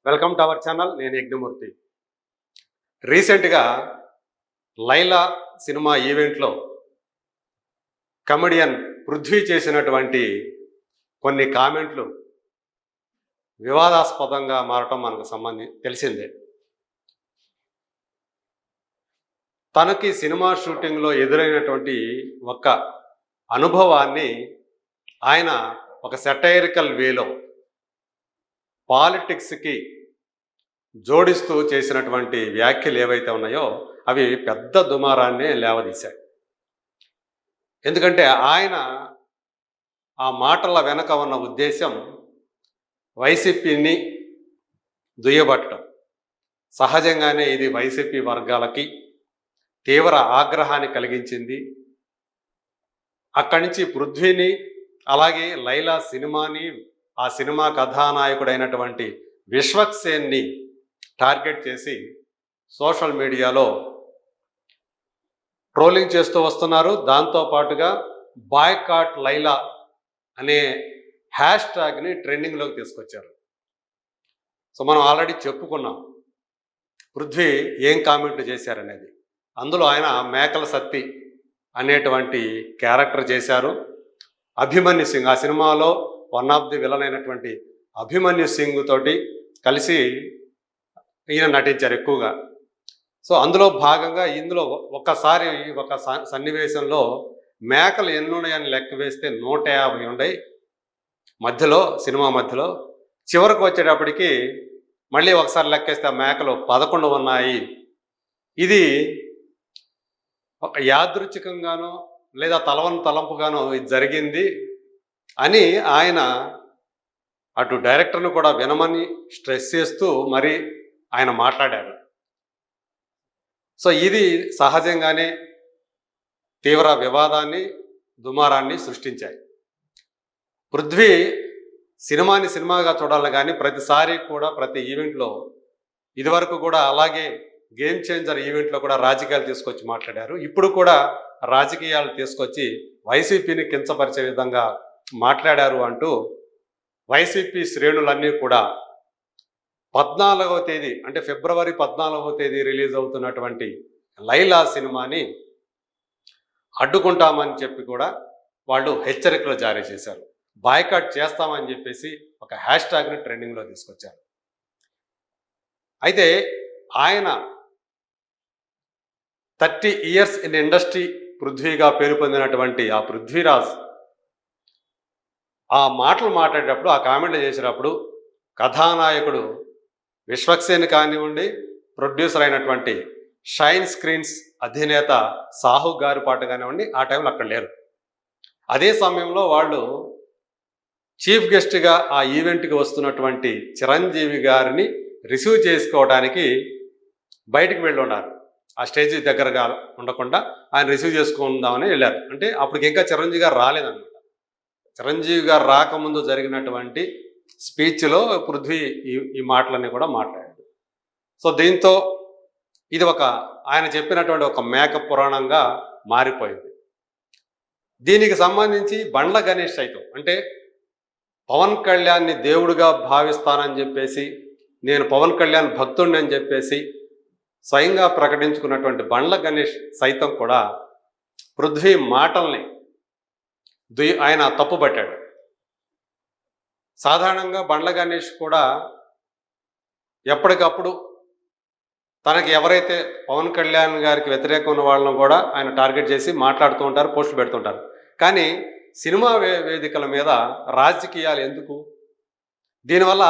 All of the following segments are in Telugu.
Welcome to our channel. నేను యజ్ఞమూర్తి. రీసెంట్గా లైలా సినిమా ఈవెంట్లో కమెడియన్ పృథ్వీ చేసినటువంటి కొన్ని కామెంట్లు వివాదాస్పదంగా మారటం మనకు తెలిసిందే. తనకి సినిమా షూటింగ్లో ఎదురైనటువంటి ఒక అనుభవాన్ని ఆయన ఒక సెటైరికల్ వేలో పాలిటిక్స్కి జోడిస్తూ చేసినటువంటి వ్యాఖ్యలు ఏవైతే ఉన్నాయో అవి పెద్ద దుమారాన్ని లేవదీశాయి. ఎందుకంటే ఆయన ఆ మాటల వెనక ఉన్న ఉద్దేశం వైసీపీని దుయ్యబట్టడం. సహజంగానే ఇది వైసీపీ వర్గాలకి తీవ్ర ఆగ్రహాన్ని కలిగించింది. అక్కడి నుంచి పృథ్వీని అలాగే లైలా సినిమాని ఆ సినిమా కథానాయకుడైనటువంటి విశ్వక్సేన్ని టార్గెట్ చేసి సోషల్ మీడియాలో ట్రోలింగ్ చేస్తూ వస్తున్నారు. దాంతోపాటుగా బాయ్కాట్ లైలా అనే హ్యాష్ ట్యాగ్ని ట్రెండింగ్లోకి తీసుకొచ్చారు. సో మనం ఆల్రెడీ చెప్పుకున్నాం పృథ్వీ ఏం కామెంట్లు చేశారనేది. అందులో ఆయన మేకల సత్తి అనేటువంటి క్యారెక్టర్ చేశారు. అభిమన్యు సింగ్ ఆ సినిమాలో వన్ ఆఫ్ ది విలన్ అయినటువంటి అభిమన్యు సింగ్ తోటి కలిసి ఈయన నటించారు ఎక్కువగా. సో అందులో భాగంగా ఇందులో ఒక్కసారి ఒక సన్నివేశంలో మేకలు ఎన్నున్నాయని లెక్క వేస్తే 150 ఉన్నాయి సినిమా మధ్యలో. చివరికి వచ్చేటప్పటికి మళ్ళీ ఒకసారి లెక్కేస్తే ఆ మేకలు 11 ఉన్నాయి. ఇది ఒక యాదృచ్ఛికంగానో లేదా తలంపుగానో ఇది జరిగింది అని ఆయన అటు డైరెక్టర్ను కూడా వినమని స్ట్రెస్ చేస్తూ మరి ఆయన మాట్లాడారు. సో ఇది సహజంగానే తీవ్ర వివాదాన్ని దుమారాన్ని సృష్టించాయి. పృథ్వీ సినిమాని సినిమాగా చూడాలని కానీ ప్రతిసారి కూడా ప్రతి ఈవెంట్లో ఇదివరకు కూడా అలాగే గేమ్ చేంజర్ ఈవెంట్లో కూడా రాజకీయాలు తీసుకొచ్చి మాట్లాడారు. ఇప్పుడు కూడా రాజకీయాలు తీసుకొచ్చి వైసీపీని కించపరిచే విధంగా మాట్లాడారు అంటూ వైసీపీ శ్రేణులన్నీ కూడా 14వ తేదీ అంటే ఫిబ్రవరి 14వ తేదీ రిలీజ్ అవుతున్నటువంటి లైలా సినిమాని అడ్డుకుంటామని చెప్పి కూడా వాళ్ళు హెచ్చరికలు జారీ చేశారు. బాయ్కాట్ చేస్తామని చెప్పేసి ఒక హ్యాష్ ట్యాగ్ని ట్రెండింగ్లో తీసుకొచ్చారు. అయితే ఆయన 30 years ఇన్ ఇండస్ట్రీ పృథ్వీగా పేరు పొందినటువంటి ఆ పృథ్వీరాజ్ ఆ మాటలు మాట్లాడేటప్పుడు ఆ కామెంట్లు చేసేటప్పుడు కథానాయకుడు విశ్వక్సేన్ కానివ్వండి, ప్రొడ్యూసర్ అయినటువంటి షైన్ స్క్రీన్స్ అధినేత సాహు గారి పాట కానివ్వండి ఆ టైంలో అక్కడ లేరు. అదే సమయంలో వాళ్ళు చీఫ్ గెస్ట్గా ఆ ఈవెంట్కి వస్తున్నటువంటి చిరంజీవి గారిని రిసీవ్ చేసుకోవడానికి బయటికి వెళ్ళి ఉన్నారు. ఆ స్టేజ్ దగ్గరగా ఉండకుండా ఆయన రిసీవ్ చేసుకుందామని వెళ్ళారు. అంటే అప్పటికి ఇంకా చిరంజీవి గారు రాలేదన్నమాట. చిరంజీవి గారు రాకముందు జరిగినటువంటి స్పీచ్లో పృథ్వీ ఈ మాటలన్నీ కూడా మాట్లాడాడు. సో దీంతో ఇది ఆయన చెప్పినటువంటి ఒక మేక పురాణంగా మారిపోయింది. దీనికి సంబంధించి బండ్ల గణేష్ సైతం అంటే పవన్ కళ్యాణ్ని దేవుడిగా భావిస్తానని చెప్పేసి నేను పవన్ కళ్యాణ్ భక్తుడిని అని చెప్పేసి స్వయంగా ప్రకటించుకున్నటువంటి బండ్ల గణేష్ సైతం కూడా పృథ్వీ మాటల్ని ఆయన తప్పుపట్టాడు. సాధారణంగా బండ్ల గణేష్ కూడా ఎప్పటికప్పుడు తనకి ఎవరైతే పవన్ కళ్యాణ్ గారికి వ్యతిరేకం ఉన్న వాళ్ళను కూడా ఆయన టార్గెట్ చేసి మాట్లాడుతూ ఉంటారు, పోస్టులు పెడుతుంటారు. కానీ సినిమా వేదికల మీద రాజకీయాలు ఎందుకు? దీనివల్ల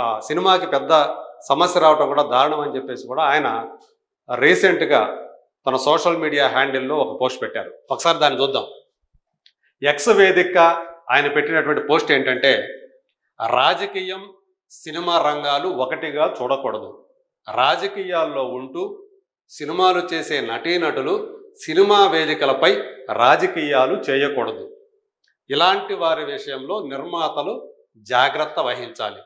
ఆ సినిమాకి పెద్ద సమస్య రావడం కూడా దారుణం అని చెప్పేసి కూడా ఆయన రీసెంట్గా తన సోషల్ మీడియా హ్యాండిల్లో ఒక పోస్ట్ పెట్టారు. ఒకసారి దాన్ని చూద్దాం. ఎక్స్ వేదిక ఆయన పెట్టినటువంటి పోస్ట్ ఏంటంటే, రాజకీయం సినిమా రంగాలు ఒకటిగా చూడకూడదు. రాజకీయాల్లో ఉంటూ సినిమాలు చేసే నటీనటులు సినిమా వేదికలపై రాజకీయాలు చేయకూడదు. ఇలాంటి వారి విషయంలో నిర్మాతలు జాగ్రత్త వహించాలి.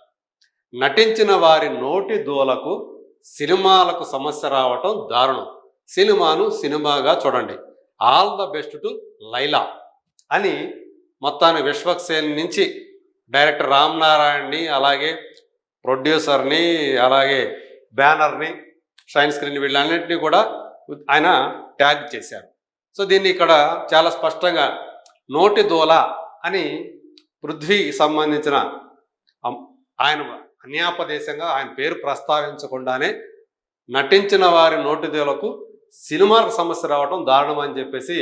నటించిన వారి నోటి దూలకు సినిమాలకు సమస్య రావటం దారుణం. సినిమాను సినిమాగా చూడండి. All the best to Laila అని మొత్తాన్ని విశ్వక్సేన్ నుంచి డైరెక్టర్ రామ్ నారాయణని అలాగే ప్రొడ్యూసర్ని, అలాగే బ్యానర్ని, షైన్ స్క్రీన్ వీళ్ళన్నింటినీ కూడా ఆయన ట్యాగ్ చేశారు. సో దీన్ని ఇక్కడ చాలా స్పష్టంగా నోటి దోల అని పృథ్వీ సంబంధించిన ఆయన అన్యాపదేశంగా ఆయన పేరు ప్రస్తావించకుండానే నటించిన వారి నోటి దోలకు సినిమాలకు సమస్య రావడం దారుణం అని చెప్పేసి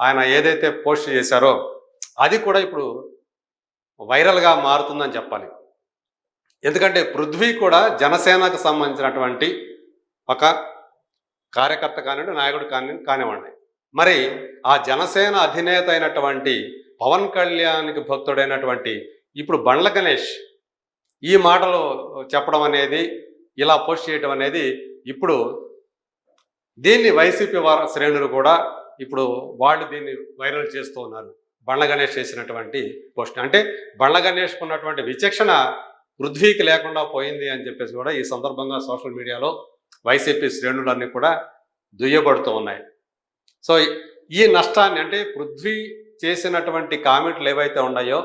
ఆయన ఏదైతే పోస్ట్ చేశారో అది కూడా ఇప్పుడు వైరల్గా మారుతుందని చెప్పాలి. ఎందుకంటే పృథ్వీ కూడా జనసేనకు సంబంధించినటువంటి ఒక కార్యకర్త కానివ్వండి, నాయకుడు కానివ్వండి. మరి ఆ జనసేన అధినేత అయినటువంటి పవన్ కళ్యాణ్కి భక్తుడైనటువంటి ఇప్పుడు బండ్ల గణేష్ ఈ మాటలు చెప్పడం అనేది, ఇలా పోస్ట్ చేయడం అనేది ఇప్పుడు దీన్ని వైసీపీ శ్రేణులు కూడా ఇప్పుడు వాళ్ళు దీన్ని వైరల్ చేస్తూ ఉన్నారు. బండ్ల గణేష్ చేసినటువంటి పోస్ట్ అంటే బండ్ల గణేష్కు ఉన్నటువంటి విచక్షణ పృథ్వీకి లేకుండా పోయింది అని చెప్పేసి కూడా ఈ సందర్భంగా సోషల్ మీడియాలో వైసీపీ శ్రేణులన్నీ కూడా దుయ్యబడుతూ ఉన్నాయి. సో ఈ నష్టాన్ని అంటే పృథ్వీ చేసినటువంటి కామెంట్లు ఏవైతే ఉన్నాయో,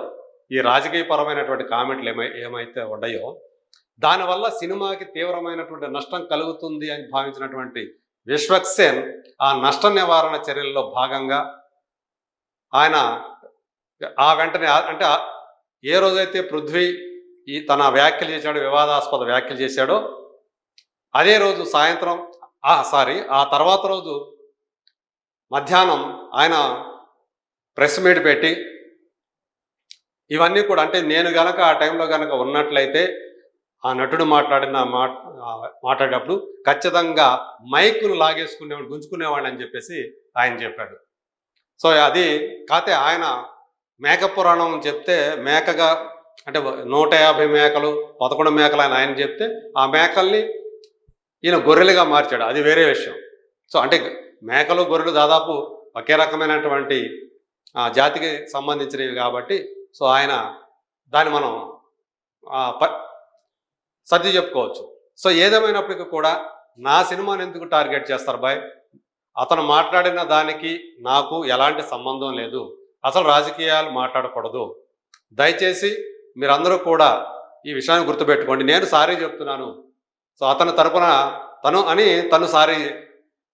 ఈ రాజకీయపరమైనటువంటి కామెంట్లు ఏమైతే ఉన్నాయో, దానివల్ల సినిమాకి తీవ్రమైనటువంటి నష్టం కలుగుతుంది అని భావించినటువంటి విశ్వక్సేన్ ఆ నష్ట నివారణ చర్యల్లో భాగంగా ఆయన ఆ వెంటనే అంటే ఏ రోజైతే పృథ్వీ తన వ్యాఖ్యలు చేశాడో, వివాదాస్పద వ్యాఖ్యలు చేశాడో, అదే రోజు సాయంత్రం ఆ తర్వాత రోజు మధ్యాహ్నం ఆయన ప్రెస్ మీట్ పెట్టి ఇవన్నీ కూడా అంటే నేను గనక ఆ టైంలో గనక ఉన్నట్లయితే ఆ నటుడు మాట్లాడేటప్పుడు ఖచ్చితంగా మైకును లాగేసుకునేవాడు, గుంజుకునేవాడు అని చెప్పేసి ఆయన చెప్పాడు. సో అది కాతే ఆయన మేక పురాణం చెప్తే మేకగా అంటే 150 మేకలు 11 మేకలు ఆయన చెప్తే ఆ మేకల్ని ఈయన గొర్రెలుగా మార్చాడు. అది వేరే విషయం. సో అంటే మేకలు గొర్రెలు దాదాపు ఒకే రకమైనటువంటి జాతికి సంబంధించినవి కాబట్టి సో ఆయన దాన్ని మనం సర్ది చెప్పుకోవచ్చు. సో ఏదేమైనప్పటికీ కూడా నా సినిమాని ఎందుకు టార్గెట్ చేస్తారు బాయ్? అతను మాట్లాడిన దానికి నాకు ఎలాంటి సంబంధం లేదు. అసలు రాజకీయాలు మాట్లాడకూడదు. దయచేసి మీరందరూ కూడా ఈ విషయాన్ని గుర్తుపెట్టుకోండి. నేను సారీ చెప్తున్నాను. సో అతని తరపున తను సారీ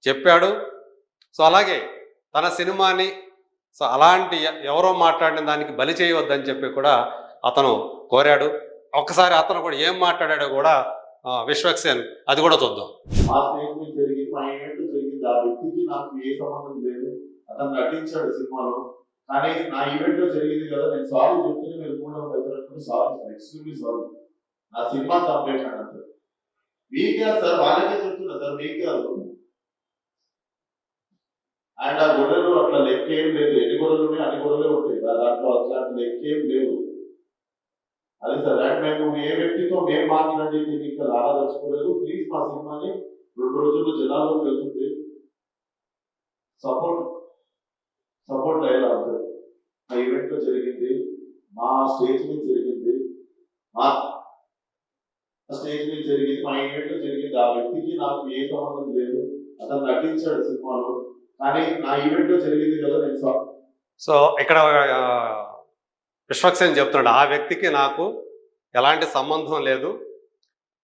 చెప్పాడు. సో అలాగే తన సినిమాని సో అలాంటి ఎవరో మాట్లాడిన దానికి బలి చేయవద్దని చెప్పి కూడా అతను కోరాడు. ఒక్కసారి అతను కూడా ఏం మాట్లాడాడో కూడా విశ్వక్సేన్ అది కూడా చూద్దాం. ఆ వ్యక్తికి నాకు ఏ సంబంధం లేదు, అతను నటించాడు సినిమాలో, కానీ నా ఈవెంట్ లో జరిగింది కదా, నేను సారీ చెప్తూనే మీరు కూడా సారీ సార్, ఎక్స్ట్రీమ్లీ సారీ, నా సినిమా కంప్లీట్ అంతే. మీకు కాదు సార్, వాళ్ళకే చెప్తున్నా సార్, మీకు కాదు. అండ్ ఆ గొర్రెలు అట్లా లెక్క ఏం లేదు, ఎన్ని గొర్రెలు ఉన్నాయి అన్ని గొర్రెలే ఉంటాయి, దాంట్లో అట్లాంటి లెక్క ఏం లేదు. అదే సార్, అండ్ మేము ఏ వ్యక్తితో మేము మాట్లాడి ఇంకా రాదలుచుకోలేదు. ప్లీజ్ మా సినిమాని 2 రోజుల్లో జనాల్లోకి వెళ్తుంది, సపోర్ట్ అయ్యేలా ఉంటుంది. మా ఈవెంట్ లో జరిగింది, మా స్టేజ్ మీద జరిగింది, మా ఈవెంట్ లో జరిగింది. ఆ వ్యక్తికి నాకు ఏ సంబంధం లేదు, అతను నటించాడు సినిమాలో, కానీ నా ఈవెంట్ లో జరిగింది కదా నేను సో ఇక్కడ విశ్వక్సేన్ చెప్తున్నాడు ఆ వ్యక్తికి నాకు ఎలాంటి సంబంధం లేదు,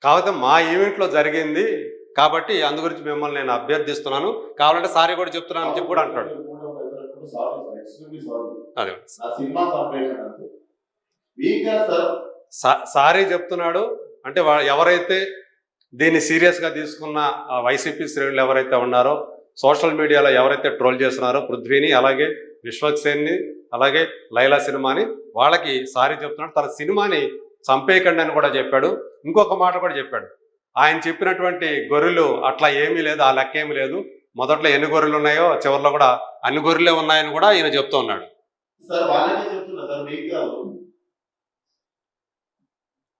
కాకపోతే మా ఈవెంట్లో జరిగింది కాబట్టి అందు గురించి మిమ్మల్ని నేను అభ్యర్థిస్తున్నాను, కావాలంటే సారీ కూడా చెప్తున్నాను అని చెప్పి కూడా అంటాడు. అదే సారీ చెప్తున్నాడు అంటే ఎవరైతే దీన్ని సీరియస్గా తీసుకున్న వైసీపీ శ్రేణులు ఎవరైతే ఉన్నారో, సోషల్ మీడియాలో ఎవరైతే ట్రోల్ చేస్తున్నారో పృథ్వీని, అలాగే విశ్వక్సేన్ని, అలాగే లైలా సినిమాని, వాళ్ళకి సారీ చెప్తున్నాడు. తన సినిమాని చంపేయకండి అని కూడా చెప్పాడు. ఇంకొక మాట కూడా చెప్పాడు, ఆయన చెప్పినటువంటి గొర్రెలు అట్లా ఏమీ లేదు, ఆ లెక్క ఏమీ లేదు, మొదట్లో ఎన్ని గొర్రెలు ఉన్నాయో చివరిలో కూడా అన్ని గొర్రెలే ఉన్నాయని కూడా ఈయన చెప్తూ ఉన్నాడు.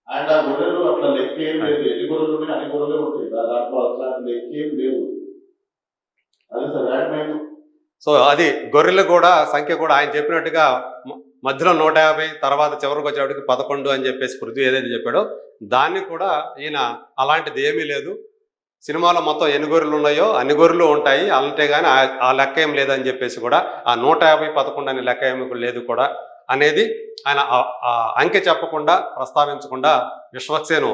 అండ్ ఆ గొర్రెలు అట్లా లెక్క ఏం లేదు, ఎన్ని గొర్రెలు ఉన్నాయి అన్ని గొర్రెలే ఉంటాయి, దాంట్లో అట్లాంటి లెక్క ఏం లేదు. అదే సార్, అండ్ మేము సో అది గొర్రెలు కూడా సంఖ్య కూడా ఆయన చెప్పినట్టుగా మధ్యలో 150, తర్వాత చివరికి వచ్చేవాడికి 11 అని చెప్పేసి పృథ్వీ ఏదైతే చెప్పాడో దాన్ని కూడా ఈయన అలాంటిది ఏమీ లేదు, సినిమాలో మొత్తం ఎన్ని గొర్రెలు ఉన్నాయో అన్ని గొర్రెలు ఉంటాయి అంతే కానీ ఆ లెక్క ఏం లేదని చెప్పేసి కూడా ఆ 150, 11 అనే లెక్క ఏమి లేదు కూడా అనేది ఆయన అంకె చెప్పకుండా ప్రస్తావించకుండా విశ్వక్సేను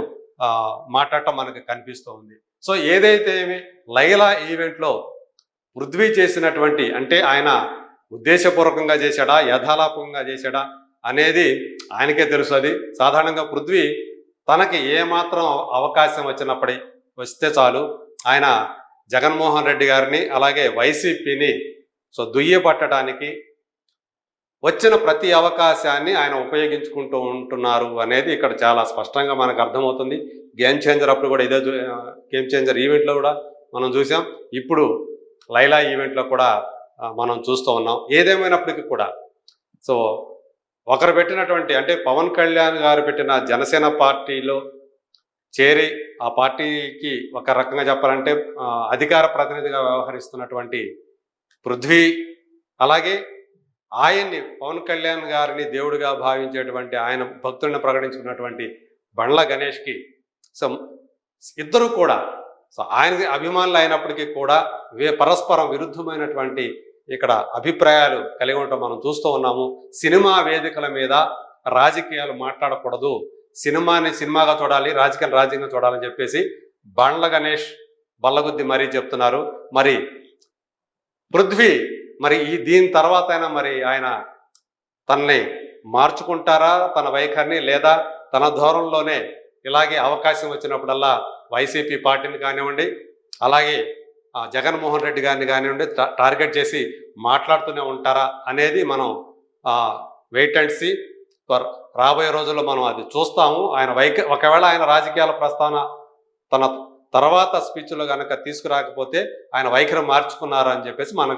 మాట్లాడటం మనకు కనిపిస్తూ ఉంది. సో ఏదైతే ఏమి లైలా ఈవెంట్లో పృథ్వీ చేసినటువంటి, అంటే ఆయన ఉద్దేశపూర్వకంగా చేశాడా, యథాలాపంగా చేశాడా అనేది ఆయనకే తెలుసు. అది సాధారణంగా పృథ్వీ తనకి ఏమాత్రం అవకాశం వస్తే చాలు ఆయన జగన్మోహన్ రెడ్డి గారిని అలాగే వైసీపీని దుయ్యబట్టడానికి వచ్చిన ప్రతి అవకాశాన్ని ఆయన ఉపయోగించుకుంటూ ఉంటున్నారు అనేది ఇక్కడ చాలా స్పష్టంగా మనకు అర్థమవుతుంది. గేమ్ చేంజర్ అప్పుడు కూడా ఇదే గేమ్ చేంజర్ ఈవెంట్లో కూడా మనం చూసాం, ఇప్పుడు లైలా ఈవెంట్లో కూడా మనం చూస్తూ ఉన్నాం. ఏదేమైనప్పటికీ కూడా ఒకరు పెట్టినటువంటి, అంటే పవన్ కళ్యాణ్ గారు పెట్టిన జనసేన పార్టీలో చేరి ఆ పార్టీకి ఒక రకంగా చెప్పాలంటే అధికార ప్రతినిధిగా వ్యవహరిస్తున్నటువంటి పృథ్వీ, అలాగే ఆయన్ని పవన్ కళ్యాణ్ గారిని దేవుడిగా భావించేటువంటి, ఆయన భక్తుడిని ప్రకటించుకున్నటువంటి బండ్ల గణేష్కి ఇద్దరు కూడా ఆయనకి అభిమానులు అయినప్పటికీ కూడా పరస్పరం విరుద్ధమైనటువంటి ఇక్కడ అభిప్రాయాలు కలిగి ఉండటం మనం చూస్తూ ఉన్నాము. సినిమా వేదికల మీద రాజకీయాలు మాట్లాడకూడదు, సినిమాని సినిమాగా చూడాలి, రాజకీయాలు రాజ్యంగా చూడాలని చెప్పేసి బండ్ల గణేష్ బల్లగుద్ది మరీ చెప్తున్నారు. మరి పృథ్వీ దీని తర్వాత అయినా మరి ఆయన తనని మార్చుకుంటారా తన వైఖరిని, లేదా తన ధోరణిలోనే ఇలాగే అవకాశం వచ్చినప్పుడల్లా వైసీపీ పార్టీని కానివ్వండి, అలాగే జగన్మోహన్ రెడ్డి గారిని కానివ్వండి టార్గెట్ చేసి మాట్లాడుతూనే ఉంటారా అనేది మనం వెయిట్ అండ్ సీ. రాబోయే రోజుల్లో మనం అది చూస్తాము. ఆయన ఒకవేళ ఆయన రాజకీయాల ప్రస్తావన తన తర్వాత స్పీచ్లో కనుక తీసుకురాకపోతే ఆయన వైఖరి మార్చుకున్నారు అని చెప్పేసి మనకు